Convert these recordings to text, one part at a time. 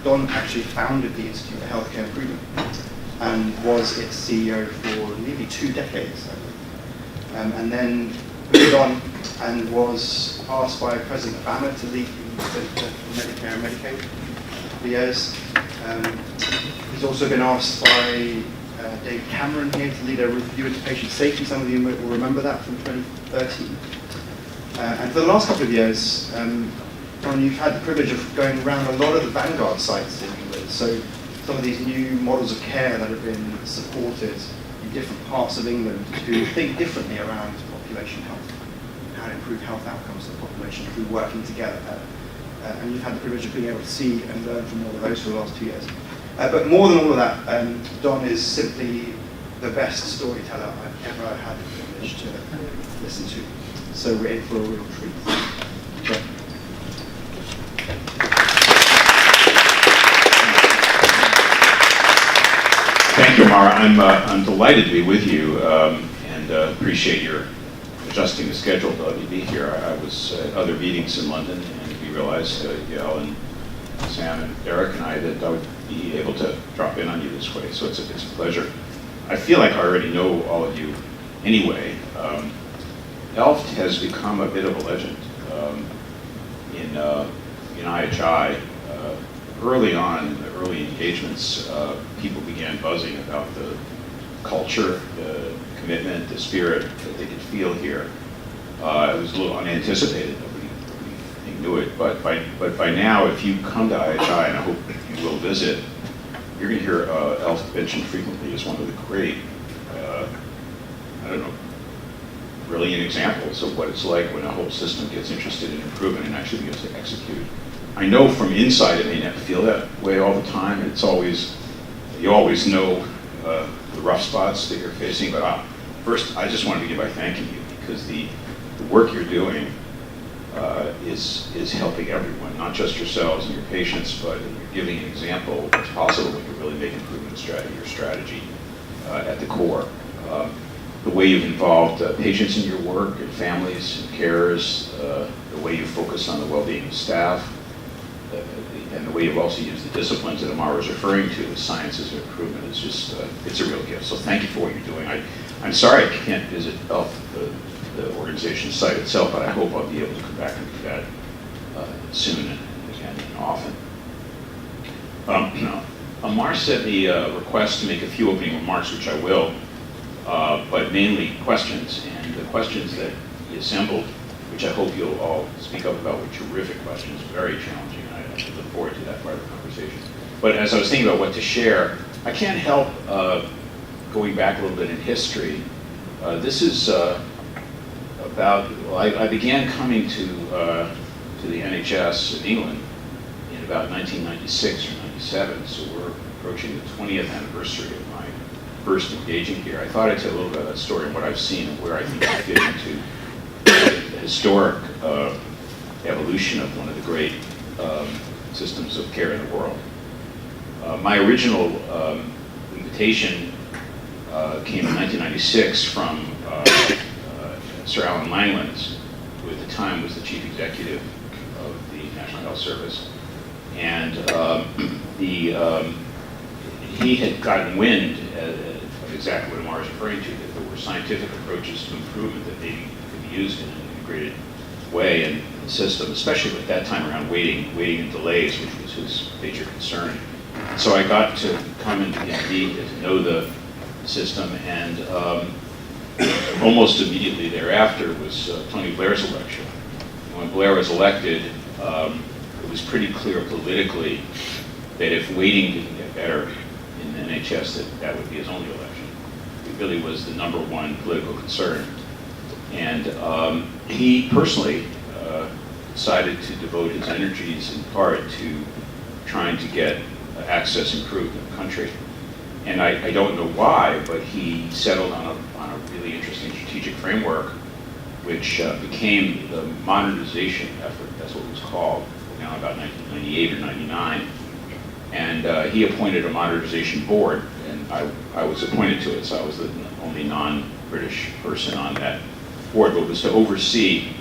Don actually founded the Institute for Healthcare Improvement and was its CEO for nearly 2 decades. And then moved on and was asked by President Obama to lead the Medicare and Medicaid for years. He's also been asked by David Cameron here to lead a review into patient safety. Some of you will remember that from 2013. And for the last couple of years, Don, you've had the privilege of going around a lot of the vanguard sites in England. So some of these new models of care that have been supported in different parts of England to think differently around population health, how to improve health outcomes of the population through working together better. And you've had the privilege of being able to see and learn from all of those for the last 2 years. But more than all of that, Don is simply the best storyteller I've ever had the privilege to listen to. So we're in for a real treat. So. Thank you, Mara. I'm delighted to be with you and appreciate your adjusting the schedule to let me be here. I was at other meetings in London, and we realized, Yael and Sam and Derek and I, that I would be able to drop in on you this way. So it's a pleasure. I feel like I already know all of you anyway. ELFT has become a bit of a legend in IHI. Early on, in the early engagements, people began buzzing about the culture, the commitment, the spirit that they could feel here. It was a little unanticipated. Nobody knew it, but by now, if you come to IHI, and I hope you will visit, you're going to hear ELFT mentioned frequently as one of the great, brilliant examples of what it's like when a whole system gets interested in improvement and actually begins to execute. I know from inside it may not feel that way all the time. It's always, you always know the rough spots that you're facing, but first I just want to begin by thanking you, because the work you're doing is helping everyone, not just yourselves and your patients, but you're giving an example of what's possible when you really make improvement strategy, your strategy at the core. The way you've involved patients in your work and families and carers, the way you focus on the well-being of staff, and the way you've also used the disciplines that Amara was referring to, the sciences of improvement, is just, it's a real gift. So thank you for what you're doing. I'm sorry I can't visit the organization's site itself, but I hope I'll be able to come back and do that soon and again and often. Amar sent me a request to make a few opening remarks, which I will, but mainly questions. And the questions that he assembled, which I hope you'll all speak up about, were terrific questions, very challenging. I look forward to that part of the conversation. But as I was thinking about what to share, I can't help going back a little bit in history. This is about, well, I began coming to the NHS in England in about 1996 or 97, so we're approaching the 20th anniversary of my first engaging here. I thought I'd tell a little bit about that story and what I've seen and where I think I fit into the historic evolution of one of the great systems of care in the world. My original invitation came in 1996 from Sir Alan Langlands, who at the time was the chief executive of the National Health Service. And he had gotten wind of exactly what Amar is referring to, that there were scientific approaches to improvement that maybe could be used in an integrated way in the system, especially at that time around waiting and delays, which was his major concern. So I got to come and indeed to know the system, and almost immediately thereafter was Tony Blair's election. When Blair was elected, it was pretty clear politically that if waiting didn't get better in the NHS, that would be his only election. It really was the number one political concern. And he personally decided to devote his energies in part to trying to get access improved in the country. And I don't know why, but he settled on a really interesting strategic framework, which became the modernization effort. That's what it was called, now about 1998 or 99. And he appointed a modernization board, and I was appointed to it, so I was the only non-British person on that board, but was to oversee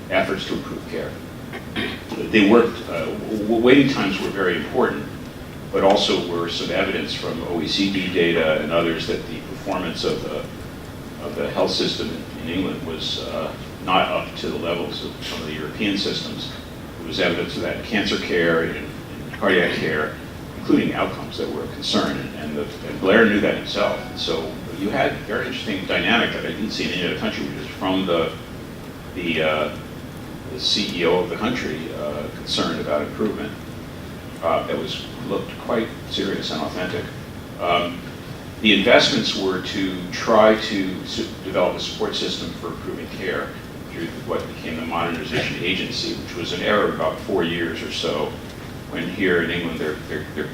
efforts to improve care. They worked, waiting times were very important, but also were some evidence from OECD data and others that the performance of the health system in England was not up to the levels of some of the European systems. There was evidence of that in cancer care, in cardiac care, including outcomes that were a concern, and Blair knew that himself. And so you had a very interesting dynamic that I didn't see in any other country, which is from the CEO of the country concerned about improvement that looked quite serious and authentic. The investments were to try to develop a support system for improving care through what became the Modernization Agency, which was an era of about 4 years or so, when here in England there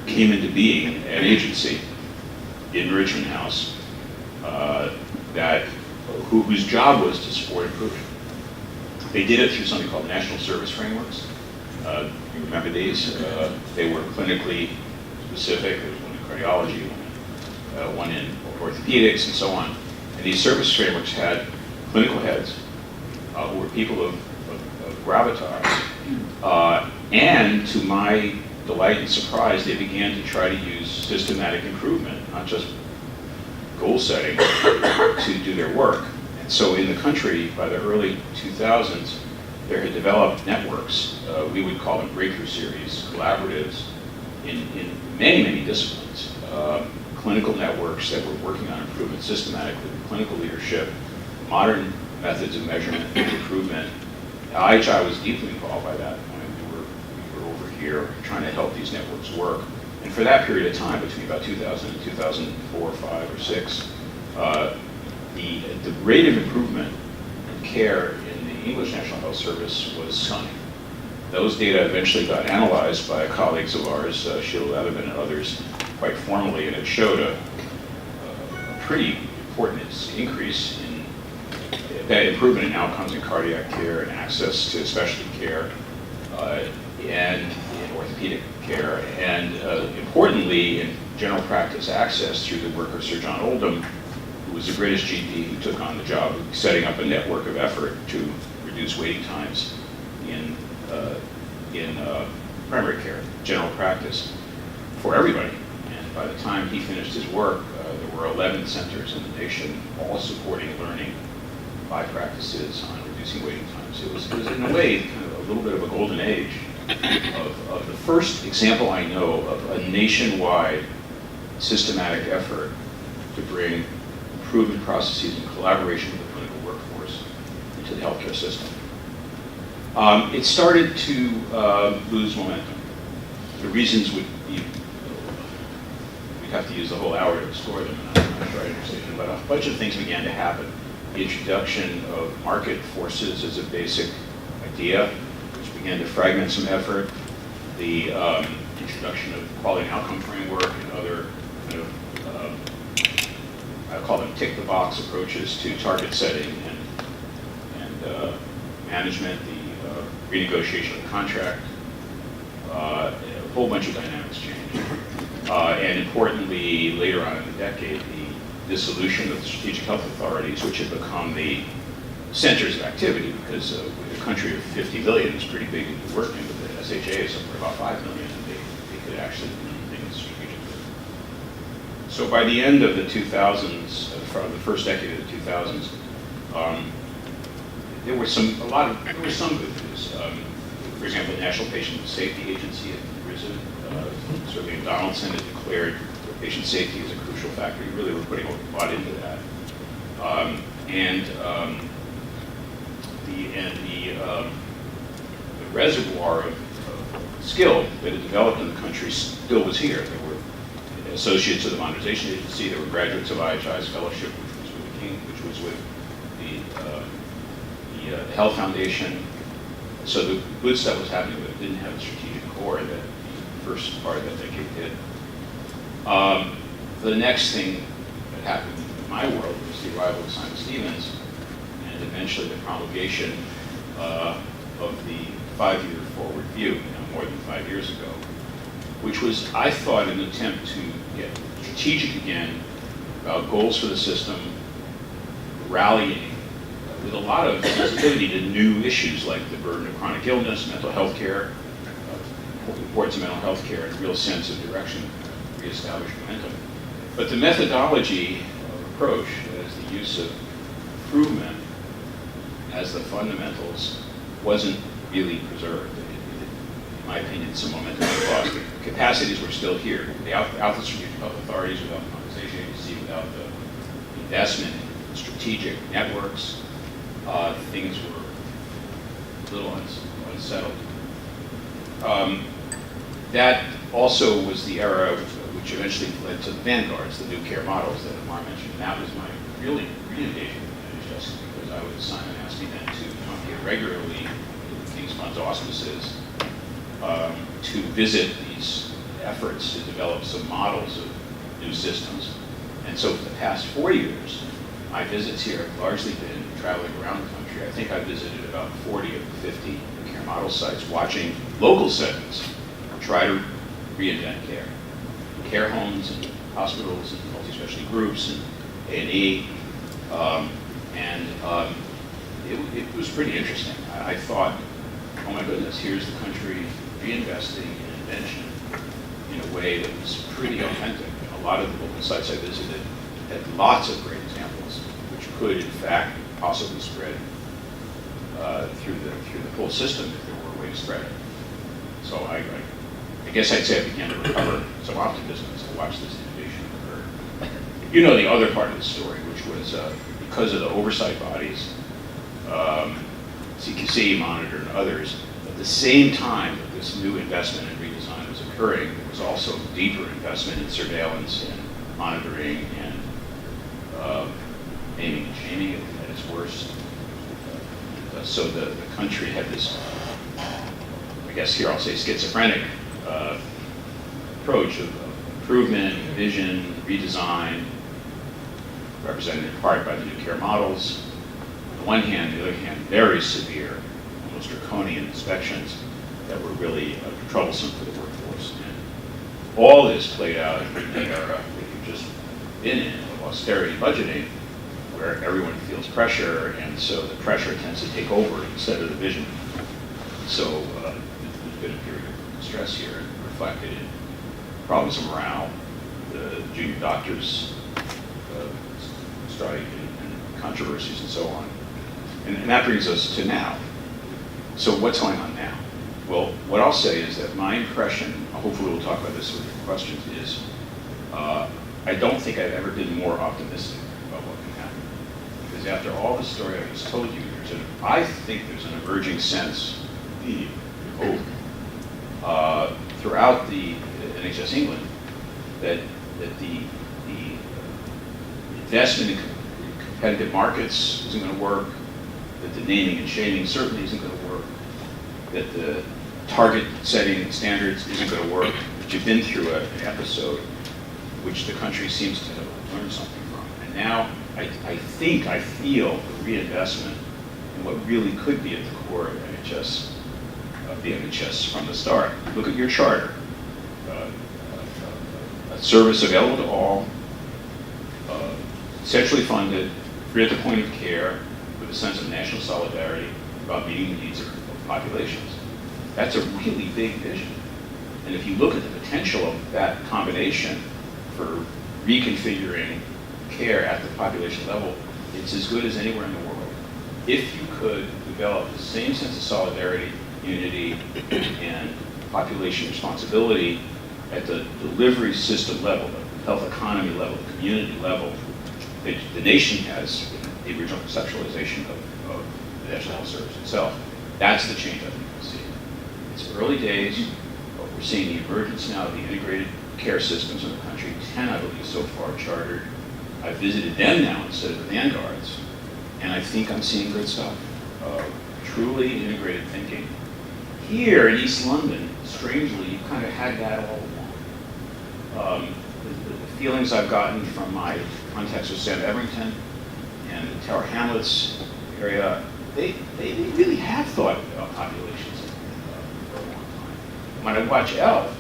came into being an agency in Richmond House whose job was to support improvement. They did it through something called National Service Frameworks. You remember these? They were clinically specific. There was one in cardiology, one in orthopedics, and so on. And these service frameworks had clinical heads who were people of gravitas. And to my delight and surprise, they began to try to use systematic improvement, not just goal setting, to do their work. And so in the country, by the early 2000s, there had developed networks, we would call them breakthrough series, collaboratives, in many, many disciplines. Clinical networks that were working on improvement systematically, clinical leadership, modern methods of measurement and improvement. IHI was deeply involved by that. We were over here trying to help these networks work. And for that period of time, between about 2000 and 2004, 5, or 6, the rate of improvement in care in the English National Health Service was stunning. Those data eventually got analyzed by colleagues of ours, Sheila Leatherman and others, quite formally, and it showed a pretty important increase in that improvement in outcomes in cardiac care and access to specialty care and in orthopedic care, and importantly in general practice access through the work of Sir John Oldham, who was a British GP who took on the job of setting up a network of effort to reduce waiting times in primary care, general practice, for everybody. And by the time he finished his work, there were 11 centers in the nation, all supporting learning by practices on reducing waiting times. It was in a way kind of a little bit of a golden age of the first example I know of a nationwide systematic effort to bring improvement processes in collaboration with the clinical workforce into the healthcare system. It started to lose momentum. The reasons we'd have to use the whole hour to explore them, and I'm not sure I understand, but a bunch of things began to happen. The introduction of market forces as a basic idea, which began to fragment some effort. The introduction of quality and outcome framework and other kind of, I call them tick-the-box approaches to target setting and management, the renegotiation of the contract, a whole bunch of dynamics changed. And importantly, later on in the decade, the dissolution of the strategic health authorities, which had become the centers of activity, because with a country of 50 million, it's pretty big to work in, but the SHA is somewhere about 5 million, and they could actually do things strategically. So by the end of the 2000s, the first decade of the 2000s, there was some good news. For example, the National Patient Safety Agency had risen. Sir William Donaldson had declared patient safety as a crucial factor. He really was putting a lot into that. The reservoir of skill that had developed in the country still was here. There were associates of the Modernization Agency. There were graduates of IHI's fellowship, which was with the King, which was with the Health Foundation. So the good stuff was happening, but it didn't have the strategic core that the first part of that decade did. The next thing that happened in my world was the arrival of Simon Stevens, and eventually the promulgation of the 5-year forward view, more than 5 years ago, which was, I thought, an attempt to get strategic again about goals for the system, rallying with a lot of sensitivity to new issues like the burden of chronic illness, mental health care, importance of mental health care and a real sense of direction, reestablish momentum. But the methodology of approach, as the use of improvement as the fundamentals, wasn't really preserved. In my opinion, some momentum was lost. The capacities were still here. Without the strategic health authorities, without the monetization agency, without the investment in strategic networks, things were a little unsettled. That also was the era which eventually led to the vanguards, the new care models that Amar mentioned. And that was my really re-engagement with NHS, because I was Simon asked me then to come here regularly with King's Fund's auspices to visit these efforts to develop some models of new systems. And so for the past 4 years, my visits here have largely been traveling around the country. I think I visited about 40 of the 50 care model sites, watching local settings try to reinvent care. Care homes and hospitals and multi-specialty groups and A&E. It was pretty interesting. I thought, oh my goodness, here's the country reinvesting in invention in a way that was pretty authentic. A lot of the local sites I visited had lots of great examples, which could, in fact, possibly spread through the whole system if there were a way to spread it. So I guess I'd say I began to recover some optimism as I watched this innovation occur. You know the other part of the story, which was because of the oversight bodies, CQC, Monitor, and others, at the same time that this new investment in redesign was occurring, there was also deeper investment in surveillance and monitoring and naming and shaming at its worst. So the country had this, I guess here I'll say schizophrenic approach of improvement, vision, redesign, represented in part by the new care models. On the one hand, on the other hand, very severe, almost draconian inspections that were really troublesome for the workforce. And all this played out in the era that you've just been in, of austerity budgeting, where everyone feels pressure, and so the pressure tends to take over instead of the vision. So there's been a period of stress here, reflected in problems of morale, the junior doctors strike and controversies and so on. And that brings us to now. So what's going on now? Well, what I'll say is that my impression, hopefully we'll talk about this with your questions, is I don't think I've ever been more optimistic about what can happen. Because after all the story I just told you, I think there's an emerging sense, hope, throughout the NHS England that the investment in competitive markets isn't going to work, that the naming and shaming certainly isn't going to work, that the target setting and standards isn't going to work, that you've been through an episode which the country seems to have learned something from. And now I feel the reinvestment in what really could be at the core of NHS, the NHS from the start. Look at your charter. A service available to all, centrally funded, free at the point of care, with a sense of national solidarity about meeting the needs of populations. That's a really big vision. And if you look at the potential of that combination for reconfiguring care at the population level, it's as good as anywhere in the world. If you could develop the same sense of solidarity, unity, and population responsibility at the delivery system level, the health economy level, the community level, that the nation has in the original conceptualization of the National Health Service itself, that's the change I think we'll see. It's early days, but we're seeing the emergence now of the integrated care systems in the country. 10, I believe, so far chartered. I've visited them now instead of the vanguards, and I think I'm seeing good stuff. Truly integrated thinking. Here in East London, strangely, you kind of had that all along. The feelings I've gotten from my contacts with Sam Everington and the Tower Hamlets area, they really have thought about populations for a long time. When I watch ELFT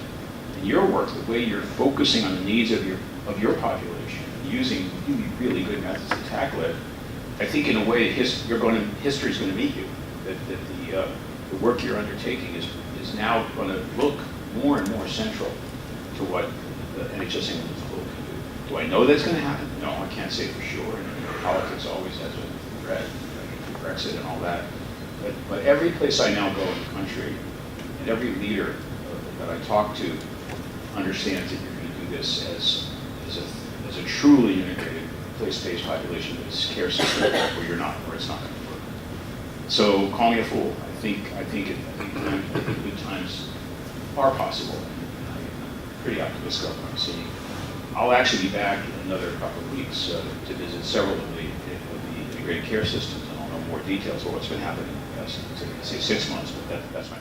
and your work, the way you're focusing on the needs of your population, using really good methods to tackle it, I think in a way history is going to meet you. That the work you're undertaking is now going to look more and more central to what the NHS England as a whole can do. Do I know that's going to happen? No, I can't say for sure. And politics always has a threat, Brexit and all that. But every place I now go in the country, and every leader that I talk to understands that you're going to do this as a truly integrated place-based population-based care system, or you're not, or it's not going to work. So call me a fool. I think good times are possible. I'm pretty optimistic about what I'm seeing. I'll actually be back in another couple of weeks to visit several of the integrated care systems, and I'll know more details of what's been happening in the past, say 6 months, but that's my